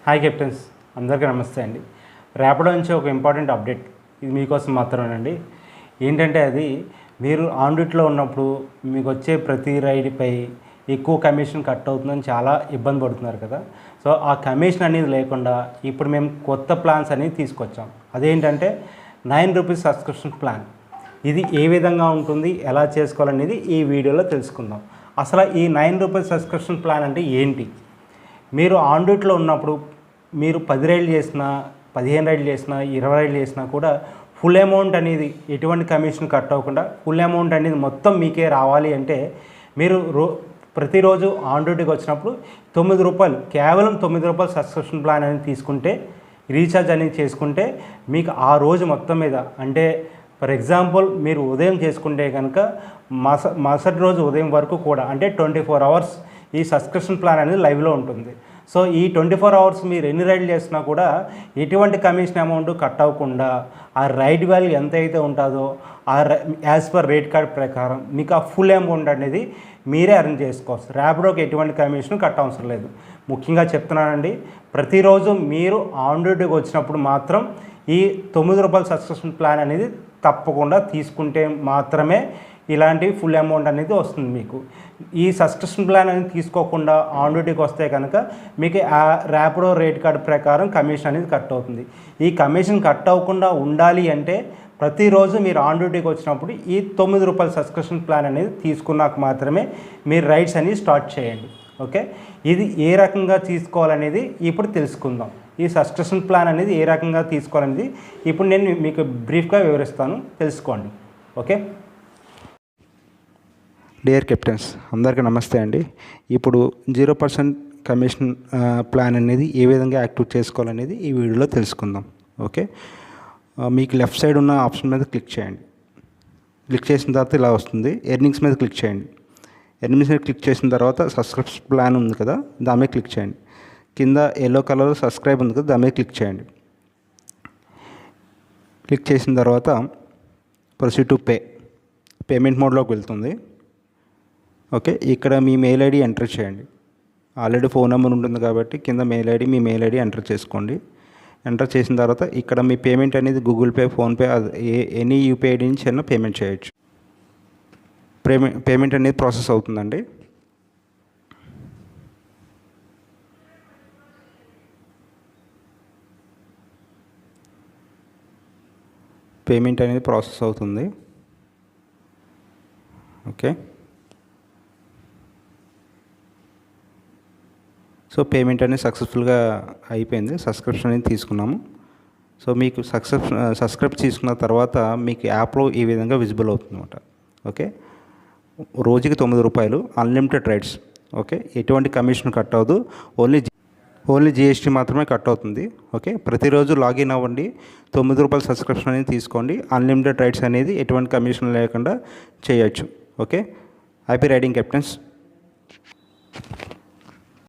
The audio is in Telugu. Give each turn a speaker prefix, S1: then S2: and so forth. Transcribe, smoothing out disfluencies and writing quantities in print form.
S1: హాయ్ కెప్టెన్స్, అందరికీ నమస్తే అండి. ర్యాపిడో నుంచి ఒక ఇంపార్టెంట్ అప్డేట్, ఇది మీకోసం మాత్రమేనండి. ఏంటంటే అది మీరు ఆన్ డ్యూటీలో ఉన్నప్పుడు మీకు వచ్చే ప్రతి రైడ్పై ఎక్కువ కమిషన్ కట్ అవుతుందని చాలా ఇబ్బంది పడుతున్నారు కదా. సో ఆ కమిషన్ అనేది లేకుండా ఇప్పుడు మేము కొత్త ప్లాన్స్ అనేది తీసుకొచ్చాం. అదేంటంటే ₹9 సబ్స్క్రిప్షన్ ప్లాన్. ఇది ఏ విధంగా ఉంటుంది, ఎలా చేసుకోవాలనేది ఈ వీడియోలో తెలుసుకుందాం. అసలు ఈ ₹9 సబ్స్క్రిప్షన్ ప్లాన్ అంటే ఏంటి? మీరు ఆన్ డ్యూటీలో ఉన్నప్పుడు మీరు 10 రైడ్లు చేసినా, 15 రైడ్లు చేసినా, 20 రైడ్లు చేసినా కూడా ఫుల్ అమౌంట్ అనేది ఎటువంటి కమిషన్ కట్ అవ్వకుండా ఫుల్ అమౌంట్ అనేది మొత్తం మీకే రావాలి అంటే మీరు ప్రతిరోజు ఆన్ డ్యూటీకి వచ్చినప్పుడు ₹9, కేవలం ₹9 సబ్స్క్రిప్షన్ ప్లాన్ అనేది తీసుకుంటే, రీఛార్జ్ అనేది చేసుకుంటే మీకు ఆ రోజు మొత్తం మీద, అంటే ఫర్ ఎగ్జాంపుల్ మీరు ఉదయం చేసుకుంటే కనుక మరుసటి రోజు ఉదయం వరకు కూడా, అంటే 24 అవర్స్ ఈ సబ్స్క్రిప్షన్ ప్లాన్ అనేది లైవ్లో ఉంటుంది. సో ఈ 24 అవర్స్ మీరు ఎన్ని రైడ్లు చేసినా కూడా ఎటువంటి కమిషన్ అమౌంట్ కట్ అవ్వకుండా ఆ రైడ్ వాల్యూ ఎంత అయితే ఉంటుందో యాజ్ పర్ రేట్ కార్డ్ ప్రకారం మీకు ఆ ఫుల్ అమౌంట్ అనేది మీరే అరేంజ్ చేసుకోవచ్చు. ర్యాపిడోకి ఎటువంటి కమిషన్ కట్ అవసరం లేదు. ముఖ్యంగా చెప్తున్నానండి, ప్రతిరోజు మీరు ఆన్ డ్యూటీకి వచ్చినప్పుడు మాత్రం ఈ ₹9 సబ్స్క్రిప్షన్ ప్లాన్ అనేది తప్పకుండా తీసుకుంటే మాత్రమే ఇలాంటి ఫుల్ అమౌంట్ అనేది వస్తుంది మీకు. ఈ సబ్స్క్రిప్షన్ ప్లాన్ అనేది తీసుకోకుండా ఆన్ డ్యూటీకి వస్తే కనుక మీకు ఆ ర్యాపిడో రేట్ కార్డ్ ప్రకారం కమిషన్ అనేది కట్ అవుతుంది. ఈ కమిషన్ కట్ అవ్వకుండా ఉండాలి అంటే ప్రతిరోజు మీరు ఆన్ డ్యూటీకి వచ్చినప్పుడు ఈ ₹9 సబ్స్క్రిప్షన్ ప్లాన్ అనేది తీసుకున్నాక మాత్రమే మీరు రైడ్స్ అనేది స్టార్ట్ చేయండి. ఓకే, ఇది ఏ రకంగా తీసుకోవాలనేది ఇప్పుడు తెలుసుకుందాం. ఈ సబ్స్క్రిప్షన్ ప్లాన్ అనేది ఏ రకంగా తీసుకోవాలనేది ఇప్పుడు నేను మీకు బ్రీఫ్గా వివరిస్తాను, తెలుసుకోండి. ఓకే.
S2: డియర్ కెప్టెన్స్, అందరికీ నమస్తే అండి. ఇప్పుడు 0% కమిషన్ ప్లాన్ అనేది ఏ విధంగా యాక్టివ్ చేసుకోవాలనేది ఈ వీడియోలో తెలుసుకుందాం. ఓకే, మీకు లెఫ్ట్ సైడ్ ఉన్న ఆప్షన్ మీద క్లిక్ చేయండి. క్లిక్ చేసిన తర్వాత ఇలా వస్తుంది. ఎర్నింగ్స్ మీద క్లిక్ చేయండి. ఎర్నింగ్స్ మీద క్లిక్ చేసిన తర్వాత సబ్స్క్రిప్షన్ ప్లాన్ ఉంది కదా, దాని మీద క్లిక్ చేయండి. కింద ఎల్లో కలర్ సబ్స్క్రైబ్ ఉంది కదా, దాని మీద క్లిక్ చేయండి. క్లిక్ చేసిన తర్వాత ప్రొసీడ్ టు పేమెంట్ మోడ్లోకి వెళ్తుంది. ఓకే, ఇక్కడ మీ మెయిల్ ఐడి ఎంటర్ చేయండి. ఆల్రెడీ ఫోన్ నెంబర్ ఉంటుంది కాబట్టి కింద మీ మెయిల్ ఐడి ఎంటర్ చేసుకోండి. ఎంటర్ చేసిన తర్వాత ఇక్కడ మీ పేమెంట్ అనేది Google pay, PhonePe, any UPI ID నుంచి అయినా పేమెంట్ చేయొచ్చు. పేమెంట్ అనేది ప్రాసెస్ అవుతుందండి. పేమెంట్ అనేది ప్రాసెస్ అవుతుంది. ఓకే, సో పేమెంట్ అనేది సక్సెస్ఫుల్గా అయిపోయింది. సబ్స్క్రిప్షన్ అనేది తీసుకున్నాము. సో మీకు సబ్స్క్రిప్షన్ తీసుకున్న తర్వాత మీకు యాప్లో ఈ విధంగా విజిబుల్ అవుతుందన్నమాట. ఓకే, రోజుకి ₹9, అన్లిమిటెడ్ రైడ్స్. ఓకే, ఎటువంటి కమిషన్ కట్ అవ్వదు, ఓన్లీ జిఎస్టీ మాత్రమే కట్ అవుతుంది. ఓకే, ప్రతిరోజు లాగిన్ అవ్వండి, ₹9 సబ్స్క్రిప్షన్ అనేది తీసుకోండి. అన్లిమిటెడ్ రైడ్స్ అనేది ఎటువంటి కమిషన్ లేకుండా చేయొచ్చు. Okay, happy riding captains.